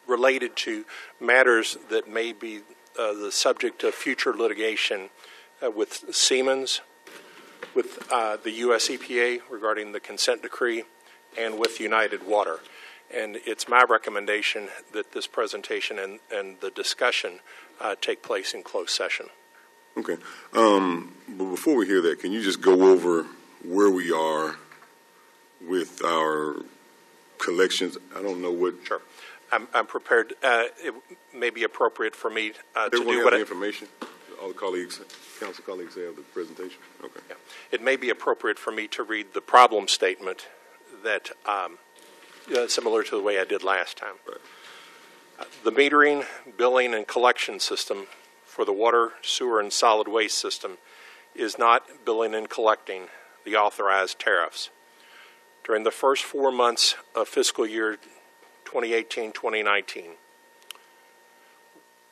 related to matters that may be the subject of future litigation with Siemens, with the U.S. EPA regarding the consent decree, and with United Water. And it's my recommendation that this presentation and the discussion take place in closed session. Okay. But before we hear that, can you just go over where we are with our collections? I don't know what. Sure. I'm prepared. It may be appropriate for me to Everyone do have what the information? All the colleagues, council colleagues have the presentation? Okay. Yeah. It may be appropriate for me to read the problem statement that similar to the way I did last time. Right. The metering, billing, and collection system for the water, sewer, and solid waste system is not billing and collecting the authorized tariffs. During the first 4 months of fiscal year 2018-2019,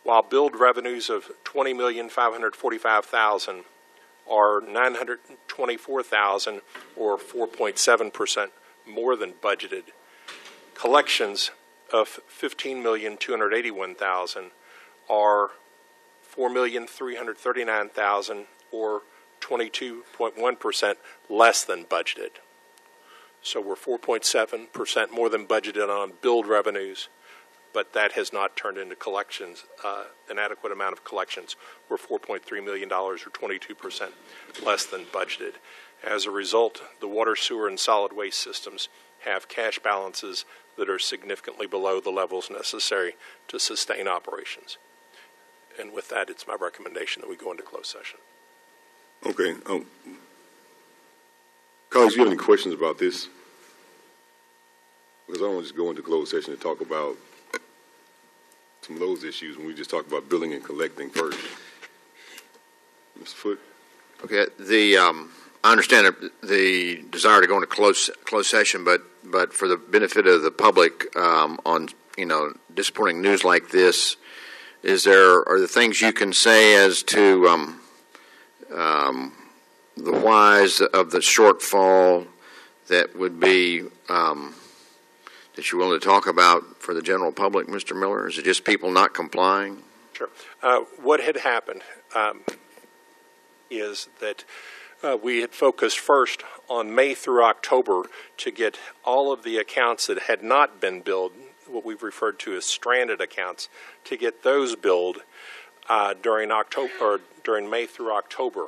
while billed revenues of $20,545,000 are $924,000 or 4.7% more than budgeted, collections of $15,281,000 are $4,339,000 or 22.1% less than budgeted. So we're 4.7% more than budgeted on billed revenues, but that has not turned into collections, an adequate amount of collections. We're $4.3 million or 22% less than budgeted. As a result, the water, sewer, and solid waste systems have cash balances that are significantly below the levels necessary to sustain operations. And with that, it's my recommendation that we go into closed session. Okay. Colleagues, do you have any questions about this? Because I don't want to just go into closed session to talk about some of those issues when we just talk about billing and collecting first. Mr. Foote? Okay. I understand the desire to go into closed session, but for the benefit of the public, on disappointing news like this, are there things you can say as to the whys of the shortfall that would be that you're willing to talk about for the general public, Mr. Miller? Is it just people not complying? Sure. What had happened is that we had focused first on May through October to get all of the accounts that had not been billed, what we've referred to as stranded accounts, to get those billed during May through October,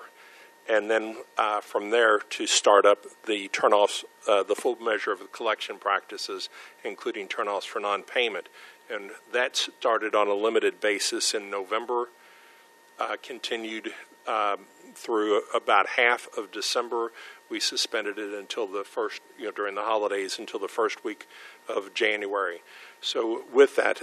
and then from there to start up the turnoffs, the full measure of the collection practices, including turnoffs for non-payment. And that started on a limited basis in November, continued through about half of December. We suspended it until the first, during the holidays, until the first week of January. So with that,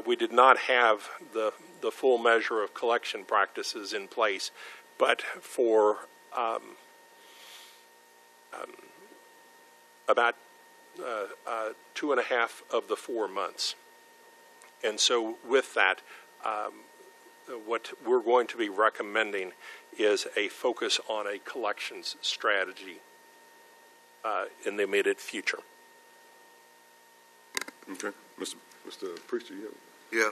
we did not have the full measure of collection practices in place, but for about 2.5 of the 4 months. And so with that, what we're going to be recommending is a focus on a collections strategy in the immediate future. Okay. Mr. Priester, you have? Yeah,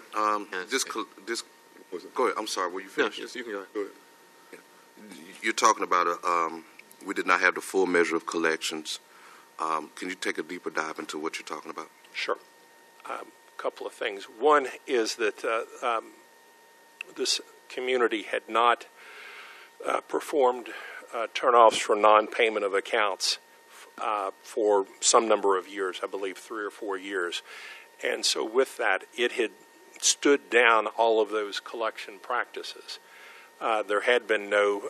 just go ahead. I'm sorry, were you finished? Yes, you can go ahead. Yeah. You're talking about we did not have the full measure of collections. Can you take a deeper dive into what you're talking about? Sure. A couple of things. One is that this community had not performed turnoffs for non-payment of accounts for some number of years, I believe 3 or 4 years. And so with that, it had stood down all of those collection practices. There had been no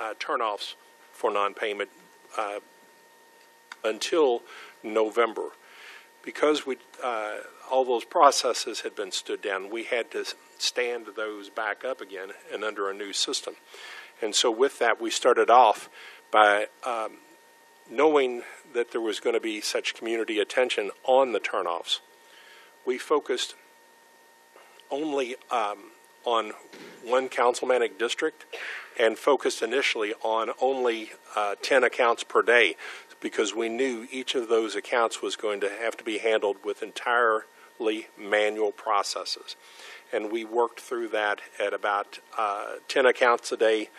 turnoffs for non-payment until November. Because all those processes had been stood down, we had to stand those back up again and under a new system. And so with that, we started off by knowing that there was going to be such community attention on the turnoffs. We focused only on one councilmanic district and focused initially on only 10 accounts per day. because we knew each of those accounts was going to have to be handled with entirely manual processes. And we worked through that at about 10 accounts a day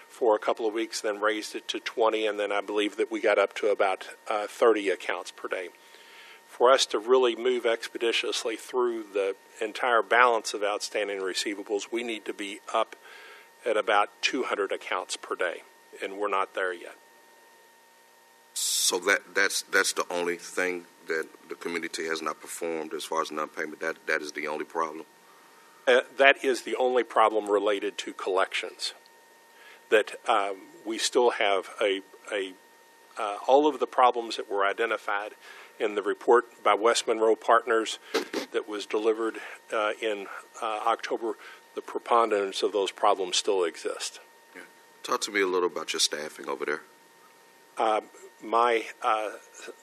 for a couple of weeks, then raised it to 20, and then I believe that we got up to about 30 accounts per day. For us to really move expeditiously through the entire balance of outstanding receivables, we need to be up at about 200 accounts per day, and we're not there yet. So that's the only thing that the community has not performed as far as non-payment. That is the only problem. That is the only problem related to collections. That we still have all of the problems that were identified in the report by West Monroe Partners that was delivered in October. The preponderance of those problems still exist. Yeah. Talk to me a little about your staffing over there.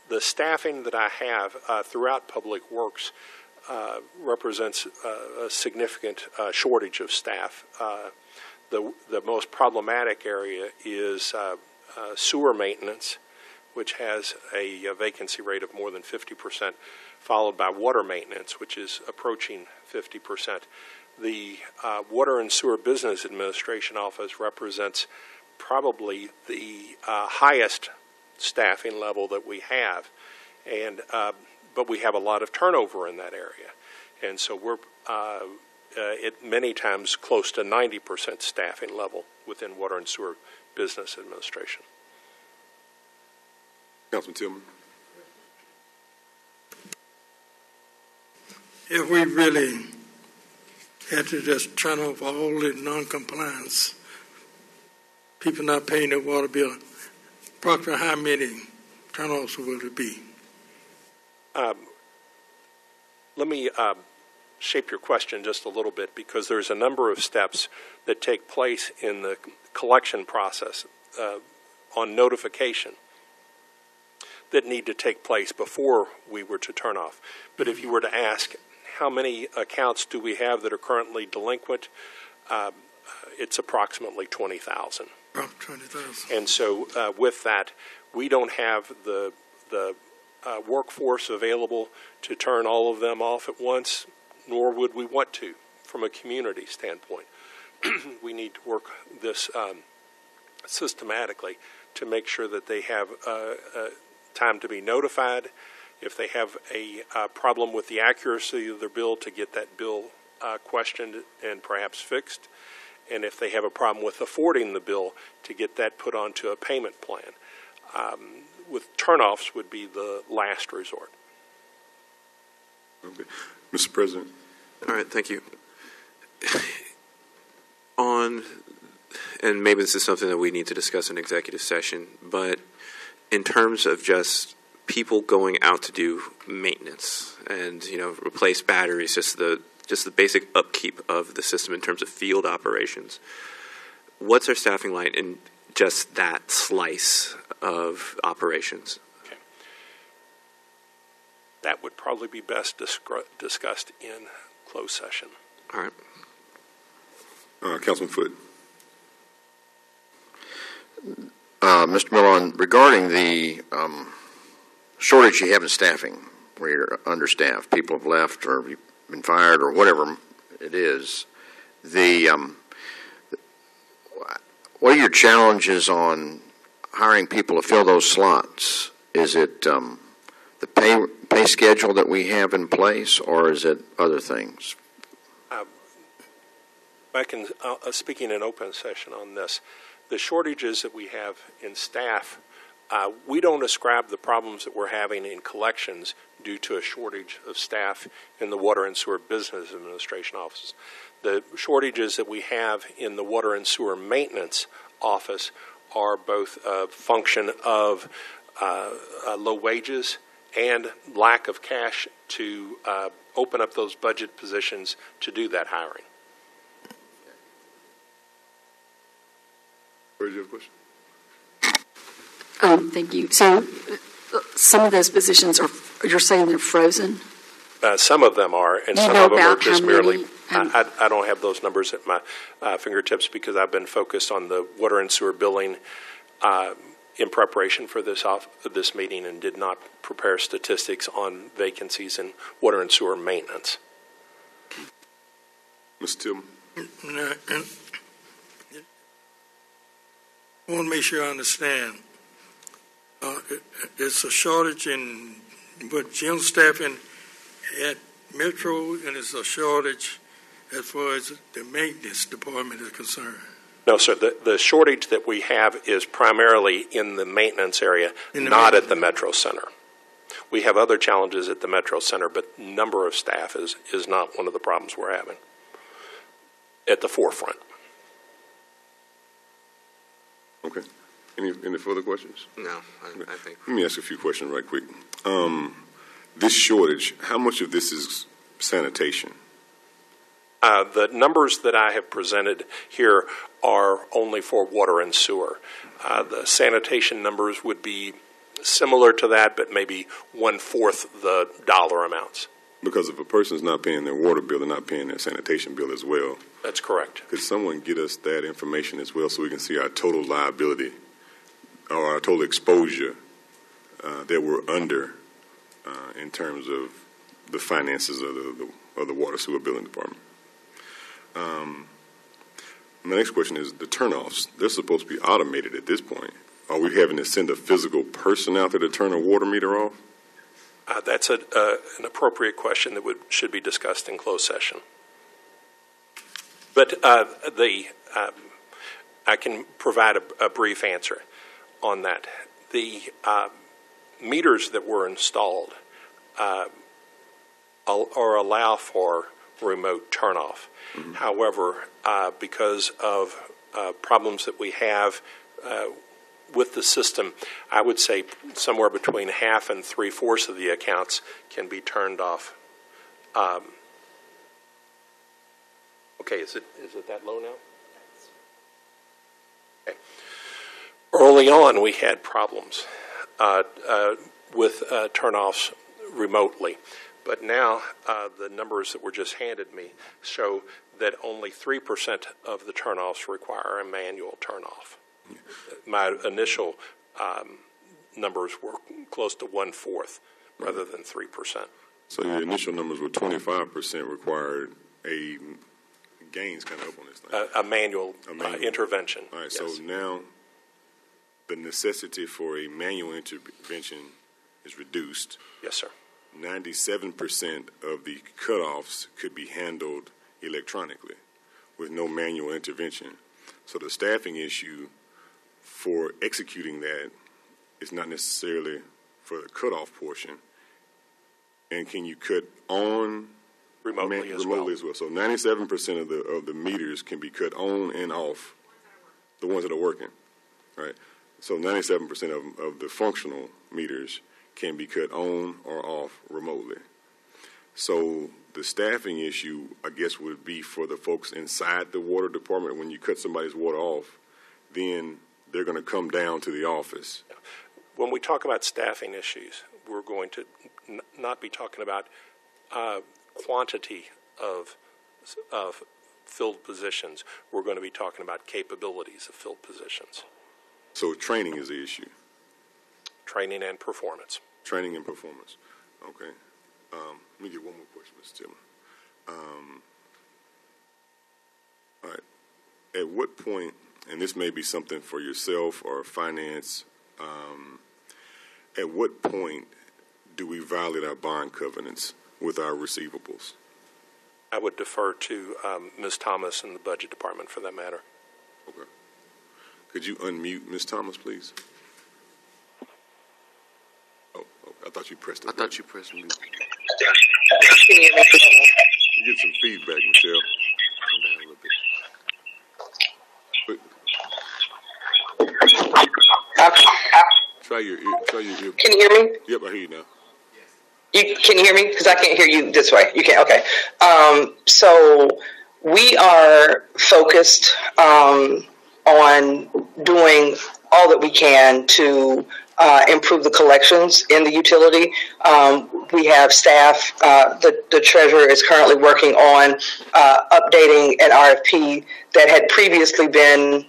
The staffing that I have throughout Public Works represents a significant shortage of staff. The most problematic area is sewer maintenance, which has a vacancy rate of more than 50%, followed by water maintenance, which is approaching 50%. The Water and Sewer Business Administration Office represents probably the highest staffing level that we have, and but we have a lot of turnover in that area, and so we're many times close to 90% staffing level within Water and Sewer Business Administration. Councilman Tillman. If we really had to just turn off all the non-compliance, people not paying their water bill, approximately how many turn-offs will it be? Let me shape your question just a little bit, because there's a number of steps that take place in the collection process on notification that need to take place before we were to turn off. But if you were to ask how many accounts do we have that are currently delinquent, it's approximately 20,000. About 20,000. And so with that, we don't have the workforce available to turn all of them off at once, nor would we want to from a community standpoint. We need to work this systematically to make sure that they have time to be notified. If they have a problem with the accuracy of their bill, to get that bill questioned and perhaps fixed. And if they have a problem with affording the bill, to get that put onto a payment plan. With turnoffs would be the last resort. Okay. Mr. President. All right, thank you. And maybe this is something that we need to discuss in executive session, but in terms of just people going out to do maintenance and, replace batteries, just the basic upkeep of the system in terms of field operations, what's our staffing line in just that slice of operations? Okay. That would probably be best discussed in closed session. All right. Councilman Foote. Mr. Milon, regarding the shortage you have in staffing, where you're understaffed, people have left or been fired or whatever it is, what are your challenges on hiring people to fill those slots? Is it the pay schedule that we have in place, or is it other things? Speaking in open session on this, the shortages that we have in staff, we don't ascribe the problems that we're having in collections due to a shortage of staff in the Water and Sewer Business Administration offices. The shortages that we have in the Water and Sewer Maintenance office are both a function of low wages and lack of cash to open up those budget positions to do that hiring. Where's your question? Thank you. So some of those positions you're saying they're frozen? Some of them are, and some of them are just merely, I don't have those numbers at my fingertips because I've been focused on the water and sewer billing in preparation for this meeting and did not prepare statistics on vacancies in water and sewer maintenance. Mr. Tillman? I want to make sure I understand. It's a shortage in gym staffing at Metro, and it's a shortage as far as the maintenance department is concerned. No, sir. The shortage that we have is primarily in the maintenance area, not at the Metro Center. We have other challenges at the Metro Center, but number of staff is not one of the problems we're having at the forefront. Okay. Any further questions? No, I think. Let me ask a few questions right quick. This shortage, how much of this is sanitation? The numbers that I have presented here are only for water and sewer. The sanitation numbers would be similar to that, but maybe 1/4 the dollar amounts. Because if a person's not paying their water bill, they're not paying their sanitation bill as well. That's correct. Could someone get us that information as well so we can see our total liability or our total exposure that we're under in terms of the finances of the water sewer billing department? My next question is the turnoffs. They're supposed to be automated at this point. Are we having to send a physical person out there to turn a water meter off? That's an appropriate question that should be discussed in closed session. But I can provide a brief answer on that. The meters that were installed or allow for remote turnoff. Mm-hmm. However, because of problems that we have with the system, I would say somewhere between half and 3/4 of the accounts can be turned off. Okay, is it that low now? Okay. Early on, we had problems with turnoffs remotely. But now the numbers that were just handed me show that only 3% of the turnoffs require a manual turnoff. My initial numbers were close to 1/4 rather than 3%. So your initial numbers were 25% required a gains kind of up on this thing. A manual intervention. All right, yes. So now the necessity for a manual intervention is reduced. Yes, sir. 97% of the cutoffs could be handled electronically with no manual intervention. So the staffing issue for executing that is not necessarily for the cutoff portion. And can you cut on remotely as well? So 97% of the meters can be cut on and off, the ones that are working, right? So 97% of the functional meters can be cut on or off remotely. So the staffing issue, I guess, would be for the folks inside the water department. When you cut somebody's water off, then they're going to come down to the office. When we talk about staffing issues, we're going to not be talking about quantity of filled positions. We're going to be talking about capabilities of filled positions. So training is the issue. Training and performance. Training and performance. Okay. Let me get one more question, Mr. Tillman. All right. At what point, and this may be something for yourself or finance, at what point do we violate our bond covenants with our receivables? I would defer to Ms. Thomas in the budget department for that matter. Okay. Could you unmute Ms. Thomas, please? Oh, I thought you pressed it. I thought you pressed mute. You get some feedback, Michelle. Come down a little bit. Try your ear. Can you hear me? Yep, I hear you now. Can you hear me? Because I can't hear you this way. You can't. Okay. So we are focused on doing all that we can to improve the collections in the utility. We have staff. The treasurer is currently working on updating an RFP that had previously been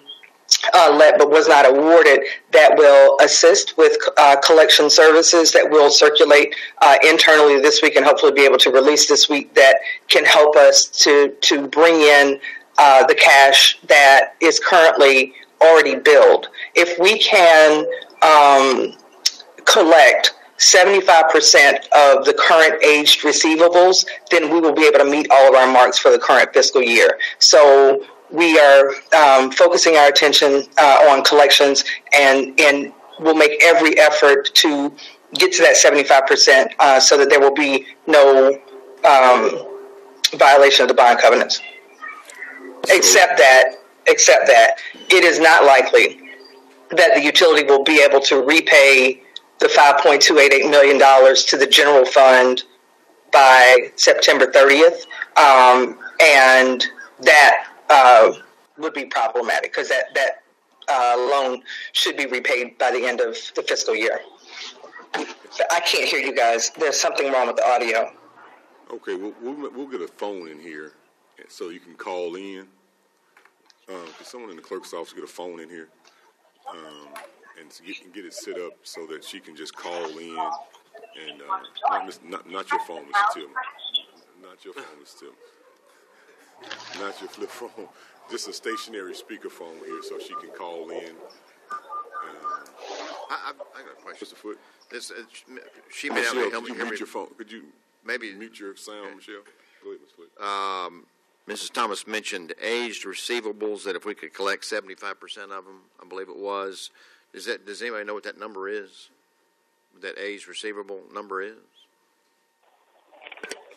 let but was not awarded that will assist with collection services that will circulate internally this week and hopefully be able to release this week that can help us to bring in the cash that is currently already billed. If we can collect 75% of the current aged receivables, then we will be able to meet all of our marks for the current fiscal year. So we are focusing our attention on collections and we'll make every effort to get to that 75% so that there will be no violation of the bond covenants. Except that it is not likely that the utility will be able to repay the $5.288 million to the general fund by September 30th. And that would be problematic because that loan should be repaid by the end of the fiscal year. I can't hear you guys. There's something wrong with the audio. Okay, we'll get a phone in here so you can call in. Could someone in the clerk's office get a phone in here and get it set up so that she can just call in and not your phone, Mr. Tillman. Not your phone, Mr. Tillman. Not your flip phone. Just a stationary speakerphone here so she can call in. I got a question. Mr. Foote? She may not be helping. Could you mute your phone? Could you maybe mute your sound, Michelle? Go ahead, Mr. Foote. Mrs. Thomas mentioned aged receivables, that if we could collect 75% of them, I believe it was. Does anybody know what that number is? That aged receivable number is?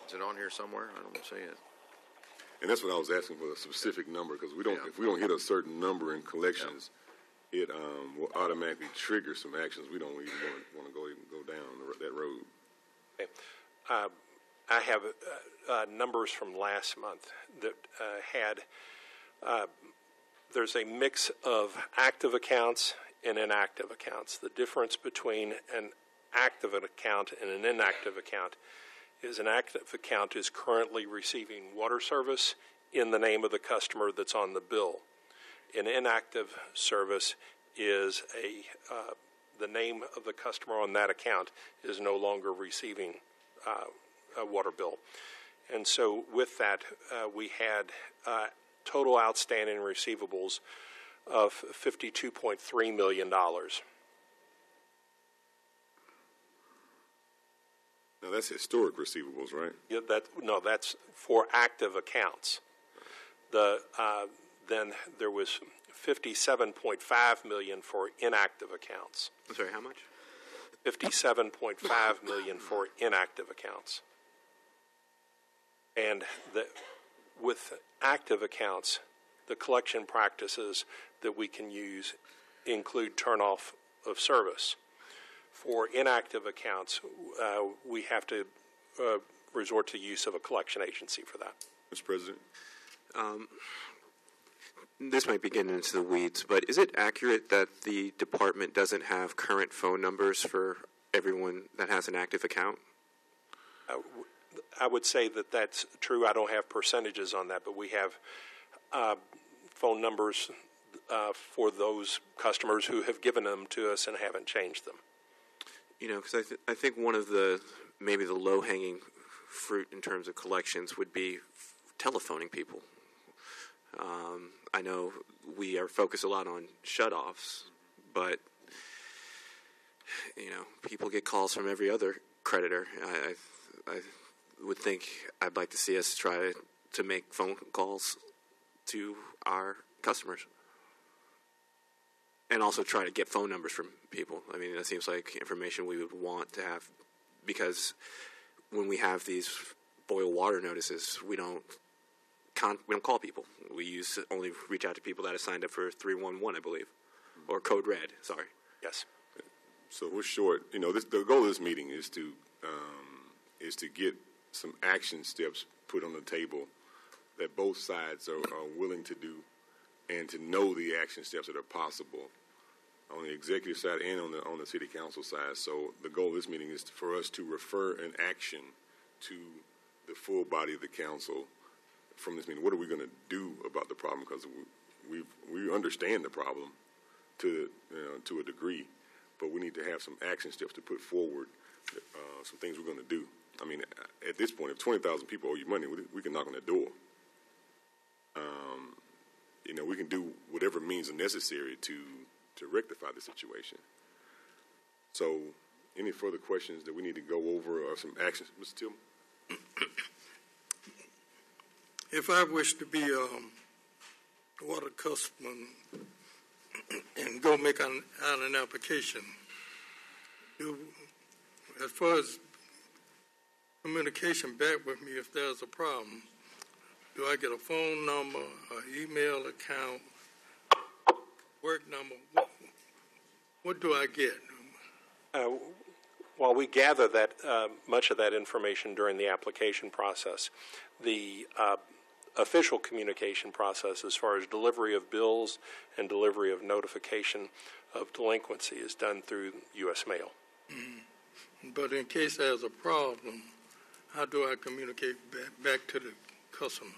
Is it on here somewhere? I don't see it. And that's what I was asking for, a specific number, because if we don't hit a certain number in collections, it will automatically trigger some actions. We don't even want to go down that road. Okay. I have numbers from last month that had there's a mix of active accounts and inactive accounts. The difference between an active account and an inactive account is an active account is currently receiving water service in the name of the customer that's on the bill. An inactive service is the name of the customer on that account is no longer receiving a water bill. And so with that, we had total outstanding receivables of $52.3 million. Now, that's historic receivables, right? Yeah, that's for active accounts. Then there was $57.5 million for inactive accounts. I'm sorry, how much? $57.5 million for inactive accounts. And with active accounts, the collection practices that we can use include turn-off of service. For inactive accounts, we have to resort to use of a collection agency for that. Mr. President? This might be getting into the weeds, but is it accurate that the department doesn't have current phone numbers for everyone that has an active account? I would say that that's true. I don't have percentages on that, but we have phone numbers for those customers who have given them to us and haven't changed them. You know, because I think one of the maybe the low-hanging fruit in terms of collections would be telephoning people. I know we are focused a lot on shutoffs, but you know, people get calls from every other creditor. I would think I'd like to see us try to make phone calls to our customers. And also try to get phone numbers from people. I mean, that seems like information we would want to have, because when we have these boil water notices, we don't call people. We only reach out to people that have signed up for 311, I believe, or Code Red. Sorry. Yes. So we're short. You know, the goal of this meeting is to get some action steps put on the table that both sides are willing to do, and to know the action steps that are possible on the executive side and on the city council side. So the goal of this meeting is for us to refer an action to the full body of the council from this meeting. What are we going to do about the problem? Because we understand the problem to a degree, but we need to have some action steps to put forward, some things we're going to do. I mean, at this point, if 20,000 people owe you money, we can knock on that door. We can do whatever means are necessary to rectify the situation. So, any further questions that we need to go over or some actions, Mr. Tillman? If I wish to be a water customer and go make an application, as far as communication back with me if there's a problem, do I get a phone number, an email account, work number? What do I get? While we gather that much of that information during the application process, the official communication process as far as delivery of bills and delivery of notification of delinquency is done through U.S. mail. Mm-hmm. But in case there's a problem, how do I communicate back to the customer?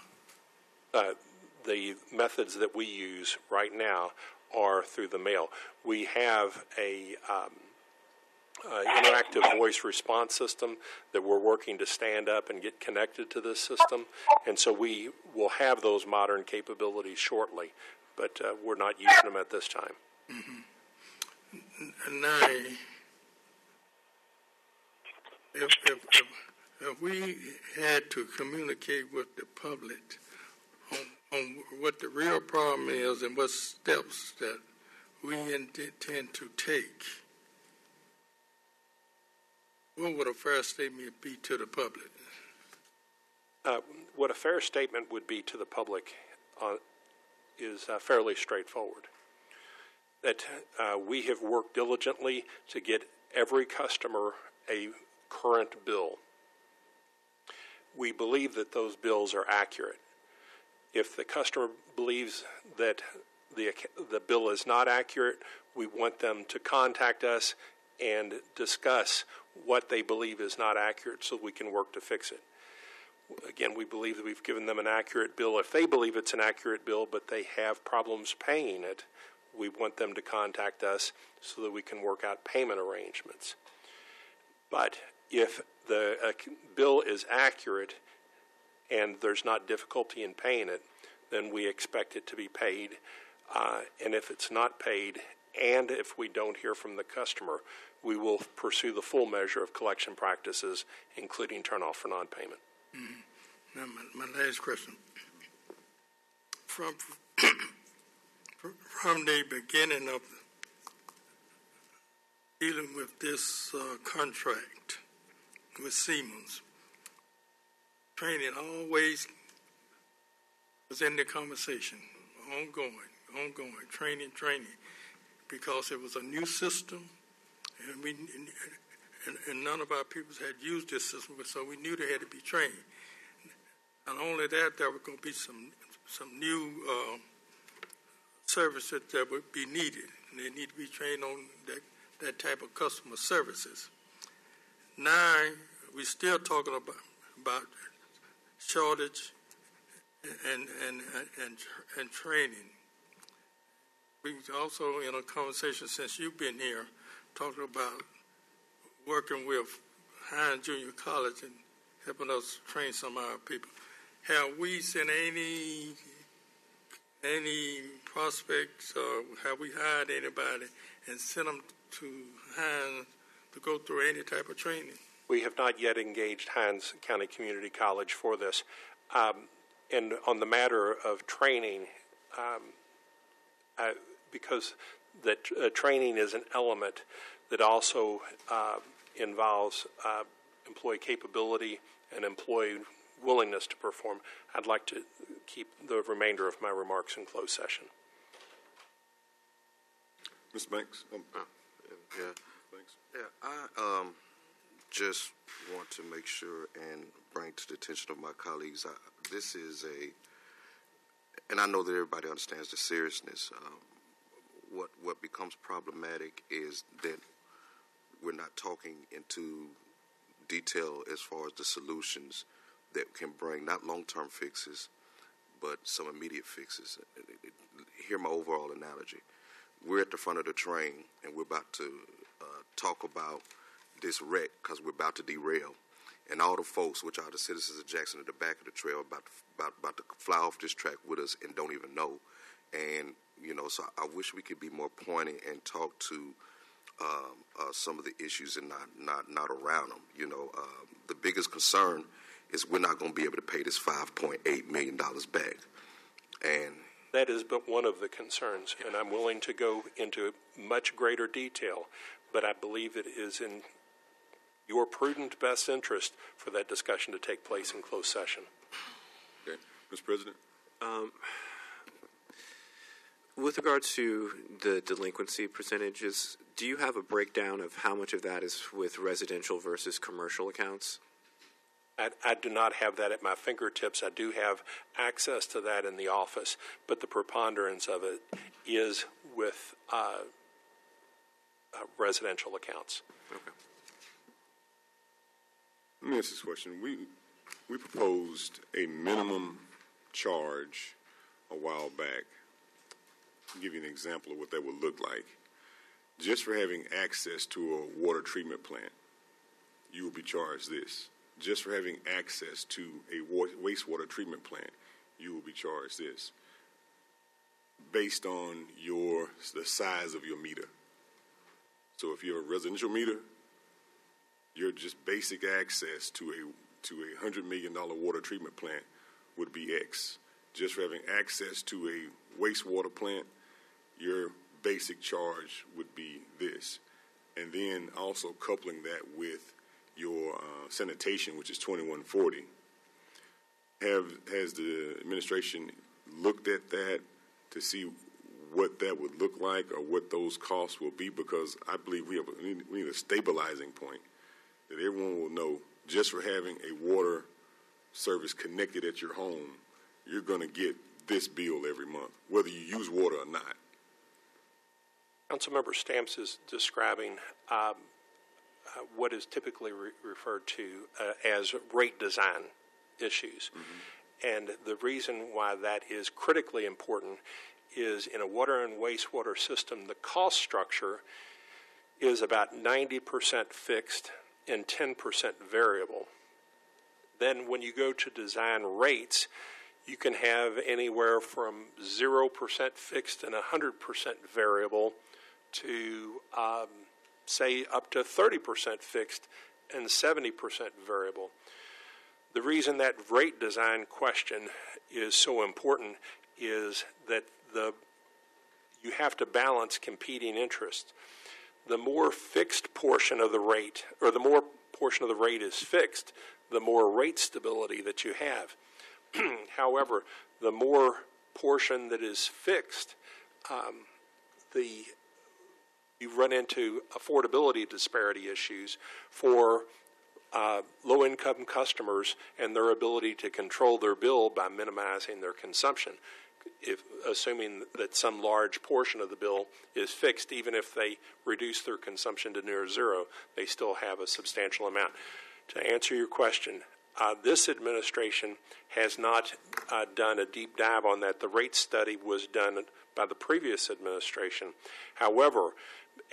The methods that we use right now are through the mail. We have a interactive voice response system that we're working to stand up and get connected to this system, and so we will have those modern capabilities shortly, but we're not using them at this time. Mm-hmm. Now, if we had to communicate with the public on what the real problem is and what steps that we intend to take, what would a fair statement be to the public? What a fair statement would be to the public is fairly straightforward. That we have worked diligently to get every customer a current bill. We believe that those bills are accurate. If the customer believes that the bill is not accurate, we want them to contact us and discuss what they believe is not accurate so we can work to fix it. Again, we believe that we've given them an accurate bill. If they believe it's an accurate bill but they have problems paying it, we want them to contact us so that we can work out payment arrangements. But if the bill is accurate and there's not difficulty in paying it, then we expect it to be paid. And if it's not paid, and if we don't hear from the customer, we will pursue the full measure of collection practices, including turn-off for non-payment. Mm-hmm. Now, my last question. From the beginning of dealing with this contract with Siemens, training always was in the conversation, ongoing, training, because it was a new system, and none of our people had used this system, so we knew they had to be trained. Not only that, there were going to be some new services that would be needed, and they need to be trained on that type of customer services. Now, we're still talking about shortage and training. We also, in a conversation since you've been here, talking about working with Hines Junior College and helping us train some of our people. Have we seen any prospects, or have we hired anybody and sent them to Hines to go through any type of training? We have not yet engaged Hines County Community College for this. And on the matter of training, because that training is an element that also involves employee capability and employee willingness to perform, I'd like to keep the remainder of my remarks in closed session. Mr. Banks? Yeah. Thanks. Yeah, I just want to make sure and bring to the attention of my colleagues, this is and I know that everybody understands the seriousness. What becomes problematic is that we're not talking into detail as far as the solutions that can bring not long-term fixes, but some immediate fixes. Hear my overall analogy. We're at the front of the train, and we're about to talk about this wreck because we're about to derail. And all the folks, which are the citizens of Jackson at the back of the trail, about to fly off this track with us and don't even know. And, so I wish we could be more pointed and talk to some of the issues and not around them. The biggest concern is we're not going to be able to pay this $5.8 million back. And that is but one of the concerns, and I'm willing to go into much greater detail, but I believe it is in your prudent best interest for that discussion to take place in closed session. Okay. Mr. President? With regard to the delinquency percentages, do you have a breakdown of how much of that is with residential versus commercial accounts? I do not have that at my fingertips. I do have access to that in the office, but the preponderance of it is with residential accounts. Okay. Let me ask this question. We proposed a minimum charge a while back. I'll give you an example of what that would look like. Just for having access to a water treatment plant, you will be charged this. Just for having access to a wastewater treatment plant, you will be charged this. Based on the size of your meter. So if you're a residential meter, your just basic access to a $100 million water treatment plant would be X. Just for having access to a wastewater plant, your basic charge would be this. And then also coupling that with your sanitation, which is $21.40. Has the administration looked at that to see what that would look like or what those costs will be? Because I believe we need a stabilizing point that everyone will know. Just for having a water service connected at your home, you're going to get this bill every month, whether you use water or not. Councilmember Stamps is describing what is typically referred to as rate design issues. Mm-hmm. And the reason why that is critically important is in a water and wastewater system, the cost structure is about 90% fixed and 10% variable. Then when you go to design rates, you can have anywhere from 0% fixed and 100% variable to say up to 30% fixed and 70% variable. The reason that rate design question is so important is that you have to balance competing interests. The more fixed portion of the rate, or the more portion of the rate is fixed, the more rate stability that you have. However, the more portion that is fixed, you run into affordability disparity issues for low-income customers and their ability to control their bill by minimizing their consumption. Assuming that some large portion of the bill is fixed, even if they reduce their consumption to near zero, they still have a substantial amount. To answer your question, this administration has not done a deep dive on that. The rate study was done by the previous administration. However,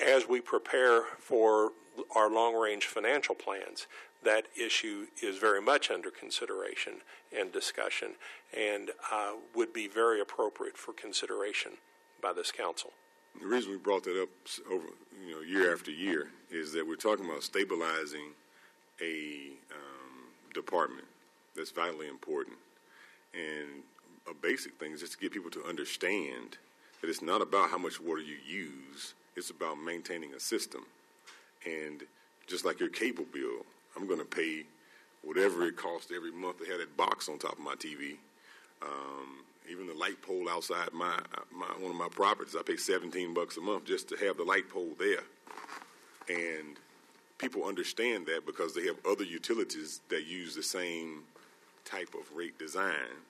as we prepare for our long-range financial plans, that issue is very much under consideration and discussion and would be very appropriate for consideration by this council. The reason we brought that up over year after year is that we're talking about stabilizing a department that's vitally important. And a basic thing is just to get people to understand that it's not about how much water you use, it's about maintaining a system. And just like your cable bill, I'm going to pay whatever it costs every month to have that box on top of my TV. Even the light pole outside one of my properties, I pay $17 a month just to have the light pole there. And people understand that because they have other utilities that use the same type of rate design.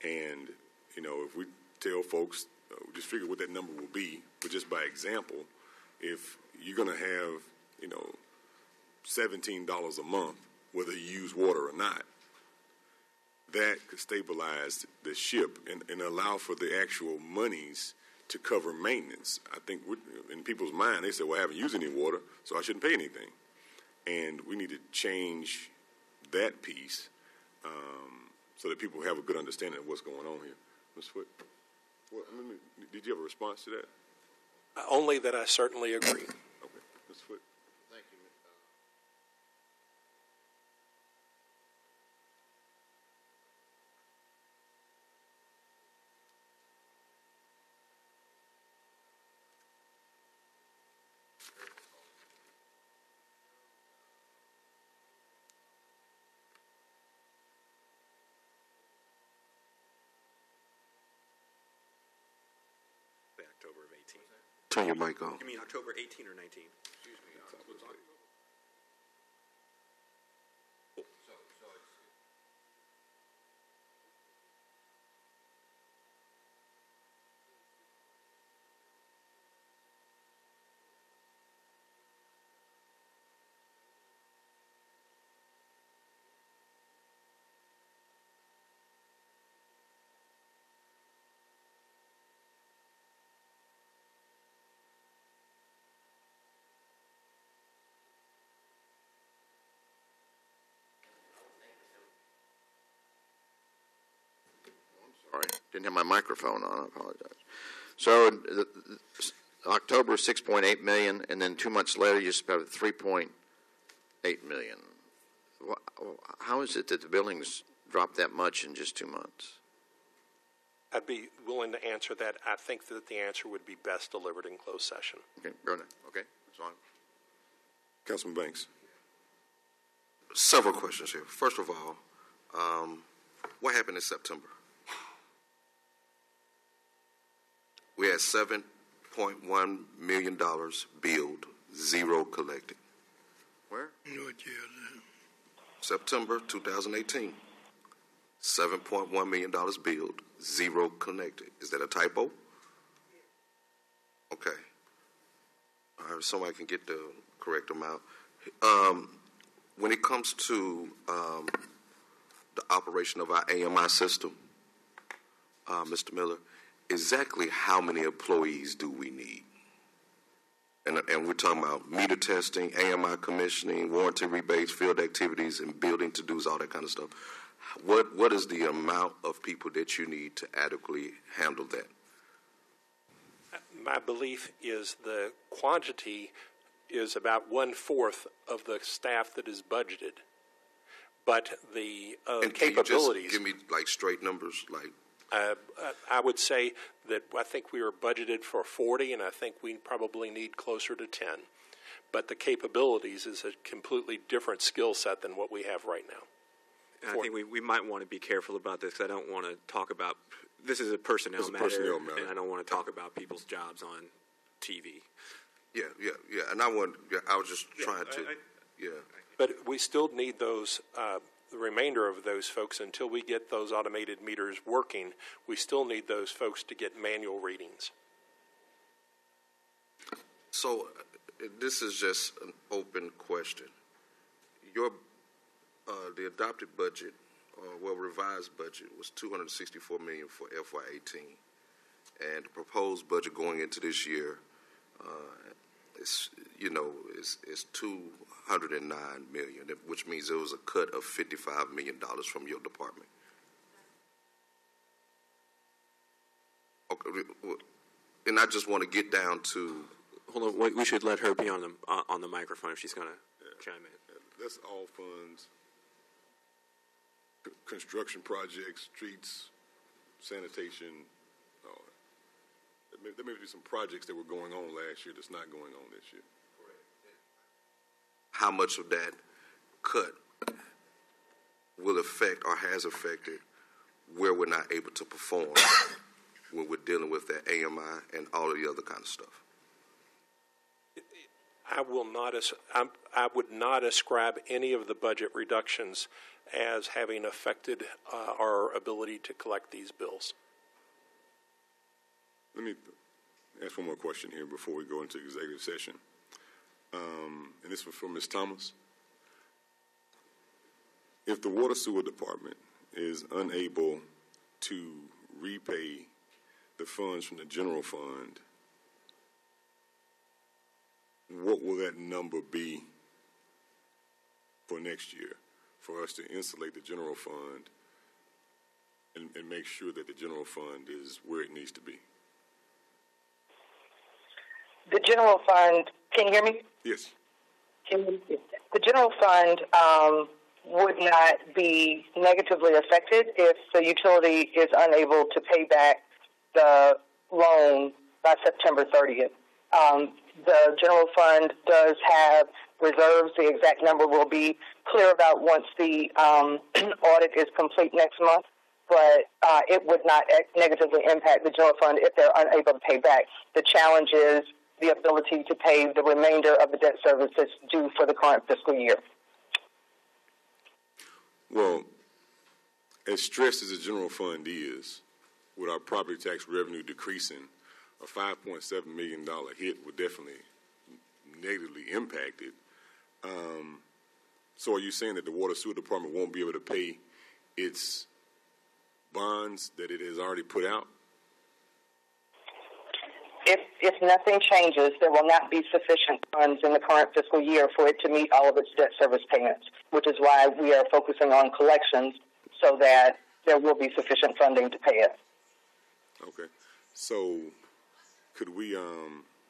And, if we tell folks, just figure what that number will be, but just by example, if you're going to have, $17 a month, whether you use water or not, that could stabilize the ship and allow for the actual monies to cover maintenance. I think in people's mind, they say, well, I haven't used any water, so I shouldn't pay anything. And we need to change that piece so that people have a good understanding of what's going on here. Ms. Foote, did you have a response to that? Only that I certainly agree. Okay. Ms. Foote. Thank you. October of 18. Turn your mic on. You mean October 18 or 19? Excuse me. Sorry, didn't have my microphone on. I apologize. So October 6.8 million, and then 2 months later you spent 3.8 million. How is it that the buildings dropped that much in just 2 months? I'd be willing to answer that. I think that the answer would be best delivered in closed session. Okay, Brenda. Okay, that's fine. Councilman Banks. Several questions here. First of all, what happened in September? We had $7.1 million billed, zero collected. Where? What year is that? September 2018. $7.1 million billed, zero connected. Is that a typo? Okay. All right, somebody can get the correct amount. When it comes to the operation of our AMI system, Mr. Miller, exactly how many employees do we need? And we're talking about meter testing, AMI commissioning, warranty rebates, field activities, and building to-dos, all that kind of stuff. What is the amount of people that you need to adequately handle that? My belief is the quantity is about 1/4 of the staff that is budgeted, but the And capabilities. can you just give me like straight numbers, like? I would say that I think we were budgeted for 40, and I think we probably need closer to 10. But the capabilities is a completely different skill set than what we have right now. And I think we might want to be careful about this. I don't want to talk about this is a personnel matter, and I don't want to talk about people's jobs on TV. Yeah. And I was just trying to. But we still need those. The remainder of those folks, until we get those automated meters working, we still need those folks to get manual readings. So this is just an open question. Your the adopted budget, revised budget, was $264 million for FY18, and the proposed budget going into this year is $209 million, which means there was a cut of $55 million from your department. Okay, and I just want to get down to. Hold on, we should let her be on the microphone if she's going to chime in. That's all funds, construction projects, streets, sanitation. There may be some projects that were going on last year that's not going on this year. How much of that cut will affect or has affected where we're not able to perform when we're dealing with that AMI and all of the other kind of stuff? I would not ascribe any of the budget reductions as having affected our ability to collect these bills. Let me ask one more question here before we go into executive session. And this was from Ms. Thomas. If the Water Sewer Department is unable to repay the funds from the general fund, what will that number be for next year for us to insulate the general fund and make sure that the general fund is where it needs to be? The general fund, can you hear me? Yes. The general fund would not be negatively affected if the utility is unable to pay back the loan by September 30th. The general fund does have reserves. The exact number will be clear about once the audit is complete next month, but it would not negatively impact the general fund if they're unable to pay back. The challenge is the ability to pay the remainder of the debt service that's due for the current fiscal year. Well, as stressed as the general fund is, with our property tax revenue decreasing, a $5.7 million hit would definitely negatively impact it. So are you saying that the Water Sewer Department won't be able to pay its bonds that it has already put out? If nothing changes, there will not be sufficient funds in the current fiscal year for it to meet all of its debt service payments, which is why we are focusing on collections so that there will be sufficient funding to pay it. Okay. So could we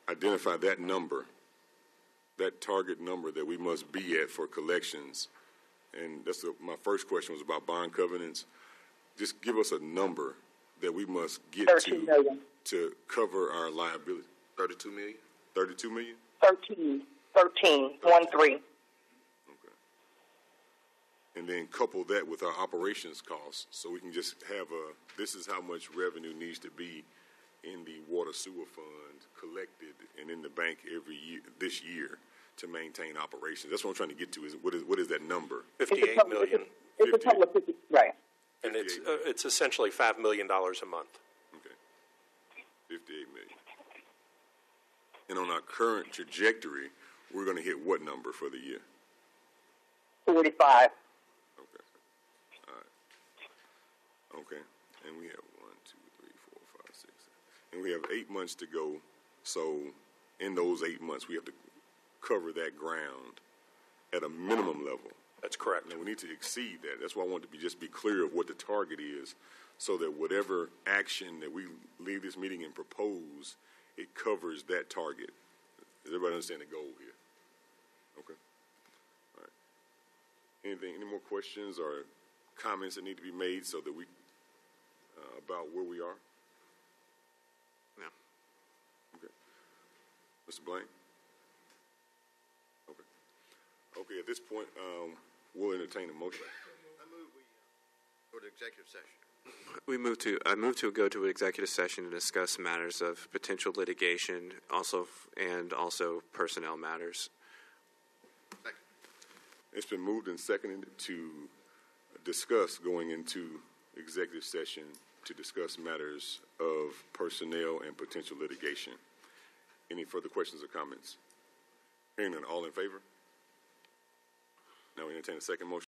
identify that number, that target number that we must be at for collections? And that's my first question was about bond covenants. Just give us a number that we must get to cover our liability. 32 million? 32 million? 13. Okay. And then couple that with our operations costs so we can just have this is how much revenue needs to be in the water sewer fund collected and in the bank every year, this year, to maintain operations. That's what I'm trying to get to. Is what is that number? $58 million. It's a total of 50, right. And it's essentially $5 million a month. Okay. 58 million. And on our current trajectory, we're going to hit what number for the year? 45. Okay. All right. Okay. And we have 1, 2, 3, 4, 5, 6. And we have 8 months to go. So in those 8 months, we have to cover that ground at a minimum level. That's correct. Now, we need to exceed that. That's why I want to just be clear of what the target is so that whatever action that we leave this meeting and propose, it covers that target. Does everybody understand the goal here? Okay. All right. Any more questions or comments that need to be made so that we, about where we are? No. Okay. Mr. Blaine? Okay. Okay, at this point, we'll entertain a motion. I move we go to executive session. I move to go to executive session to discuss matters of potential litigation, also personnel matters. Second. It's been moved and seconded to discuss going into executive session to discuss matters of personnel and potential litigation. Any further questions or comments? Hearing none, all in favor? Now we entertain a second motion.